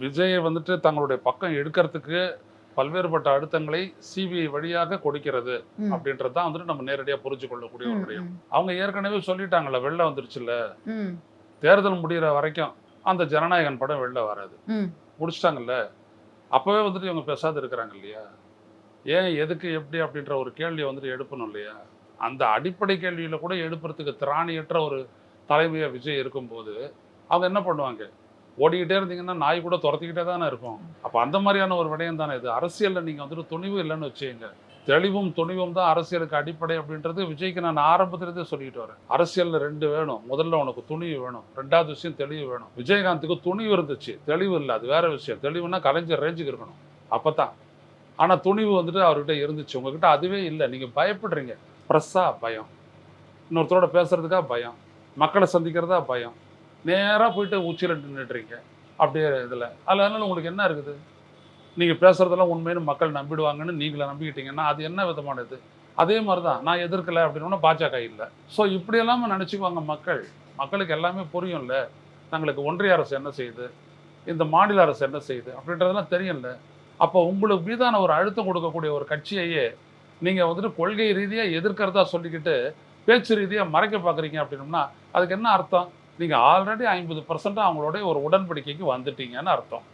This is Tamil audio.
விஜயை வந்துட்டு தங்களுடைய பக்கம் எடுக்கிறதுக்கு பல்வேறுபட்ட அழுத்தங்களை சிபிஐ வழியாக கொடுக்கிறது ம், அப்படின்றது தான் வந்துட்டு நம்ம நேரடியாக புரிஞ்சு கொள்ளக்கூடிய ஒரு ம், விடயம். ம், அவங்க ஏற்கனவே சொல்லிட்டாங்கல்ல, வெளில வந்துருச்சுல்ல, ம், தேர்தல் முடிகிற வரைக்கும் அந்த ஜனநாயகன் படம் வெளில வராது, ம். முடிச்சிட்டாங்கல்ல. அப்பவே வந்துட்டு இவங்க பேசாது இருக்கிறாங்க இல்லையா? ஏன், எதுக்கு, எப்படி அப்படின்ற ஒரு கேள்வியை வந்துட்டு எழுப்பணும் இல்லையா? அந்த அடிப்படை கேள்வியில கூட எழுப்புறதுக்கு திராணியற்ற ஒரு தலைமையா விஜய் இருக்கும்போது அவங்க என்ன பண்ணுவாங்க? ஓடிக்கிட்டே இருந்தீங்கன்னா நாய் கூட துரத்திக்கிட்டே தானே இருக்கும். அப்போ அந்த மாதிரியான ஒரு விடயம் தானே இது. அரசியலில் நீங்கள் வந்துட்டு துணிவு இல்லைன்னு வச்சுக்கோங்க. தெளிவும் துணிவும் தான் அரசியலுக்கு அடிப்படை அப்படின்றது விஜய்க்கு நான் ஆரம்பத்திலேருந்தே சொல்லிட்டு வரேன். அரசியலில் ரெண்டு வேணும். முதல்ல உனக்கு துணிவு வேணும், ரெண்டாவது விஷயம் தெளிவு வேணும். விஜயகாந்துக்கு துணிவு இருந்துச்சு, தெளிவு இல்லை, அது வேற விஷயம். தெளிவுன்னா கலைஞர் ரேஞ்சுக்கு இருக்கணும், அப்போ தான். ஆனால் துணிவு வந்துட்டு அவர்கிட்ட இருந்துச்சு, உங்ககிட்ட அதுவே இல்லை. நீங்கள் பயப்படுறீங்க. ப்ரெஸ்ஸா பயம், இன்னொருத்தரோட பேசுறதுக்கா பயம், மக்களை சந்திக்கிறதா பயம், நேராக போயிட்டு உச்சியில் நின்றுடுறீங்க அப்படியே இதில். அதனால உங்களுக்கு என்ன இருக்குது? நீங்கள் பேசுகிறதெல்லாம் உண்மைன்னு மக்கள் நம்பிடுவாங்கன்னு நீங்களை நம்பிக்கிட்டீங்கன்னா அது என்ன விதமானது? அதே மாதிரி தான் நான் எதிர்க்கலை அப்படின்னா பாஜக இல்லை. ஸோ இப்படி எல்லாமே நினச்சிக்குவாங்க மக்கள். மக்களுக்கு எல்லாமே புரியும்ல. தங்களுக்கு ஒன்றிய அரசு என்ன செய்யுது, இந்த மாநில அரசு என்ன செய்யுது அப்படின்றதெல்லாம் தெரியும்ல. அப்போ உங்களுக்கு மீதான ஒரு அழுத்தம் கொடுக்கக்கூடிய ஒரு கட்சியையே நீங்கள் வந்துட்டு கொள்கை ரீதியாக எதிர்க்கிறதா சொல்லிக்கிட்டு பேச்சு ரீதியாக மறைக்க பார்க்குறீங்க அப்படின்னோம்னா அதுக்கு என்ன அர்த்தம்? நீங்கள் ஆல்ரெடி 50% அவங்களோட ஒரு உடன்படிக்கைக்கு வந்துட்டீங்கன்னு அர்த்தம்.